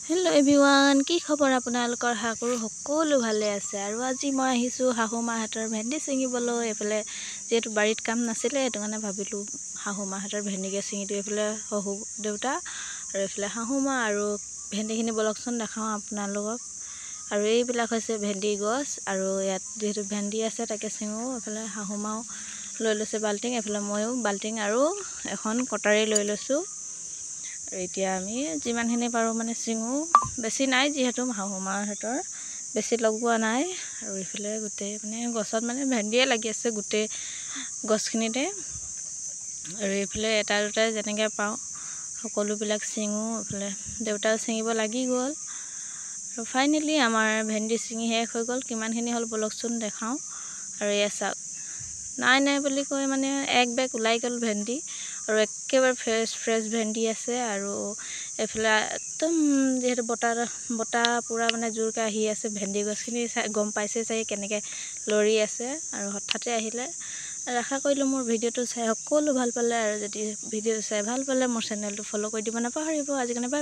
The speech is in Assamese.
হেল্ল' এভৰিৱান, কি খবৰ আপোনালোকৰ? আশা কৰোঁ সকলো ভালে আছে। আৰু আজি মই আহিছোঁ শাহু মাহঁতৰ ভেন্দি ছিঙিবলৈ। এইফালে যিহেতু বাৰীত কাম নাছিলে, সেইটো কাৰণে ভাবিলোঁ শাহু মাহঁতৰ ভেন্দিকে ছিঙি দিওঁ। এইফালে শহু দেউতা আৰু এইফালে শাহু মা। আৰু ভেন্দিখিনি বলকচোন দেখাওঁ আপোনালোকক। আৰু এইবিলাক হৈছে ভেন্দি গছ, আৰু ইয়াত যিহেতু ভেন্দি আছে তাকে ছিঙোঁ। এইফালে শাহু মাও লৈ লৈছে বাল্টিং, এইফালে ময়ো বাল্টিং আৰু এখন কটাৰী লৈ লৈছোঁ। আৰু এতিয়া আমি যিমানখিনি পাৰোঁ মানে ছিঙো, বেছি নাই যিহেতু শাহু মাহঁতৰ বেছি লগোৱা নাই। আৰু এইফালে গোটেই মানে গছত মানে ভেন্দিয়ে লাগি আছে গোটেই গছখিনিতে। আৰু এইফালে এটা দুটাই যেনেকৈ পাওঁ সকলোবিলাক ছিঙো। এইফালে দেউতাও ছিঙিব লাগি গ'ল। আৰু ফাইনেলি আমাৰ ভেন্দি ছিঙি শেষ হৈ গ'ল। কিমানখিনি হ'ল বলকচোন দেখাওঁ। আৰু এয়া চাওক, নাই বুলি কৈ মানে এক বেগ ওলাই গ'ল ভেন্দি। আৰু একেবাৰে ফ্ৰেছ ভেন্দি আছে। আৰু এইফালে একদম যিহেতু বতাহ পূৰা মানে জোৰকৈ আহি আছে, ভেন্দি গছখিনি গম পাইছে চাগে কেনেকৈ লৰি আছে। আৰু হঠাতে আহিলে। আৰু আশা কৰিলোঁ মোৰ ভিডিঅ'টো চাই সকলো ভাল পালে। আৰু যদি ভিডিঅ'টো চাই ভাল পালে মোৰ চেনেলটো ফ'ল' কৰি দিব নাপাহৰিব। আজিকালি বাই।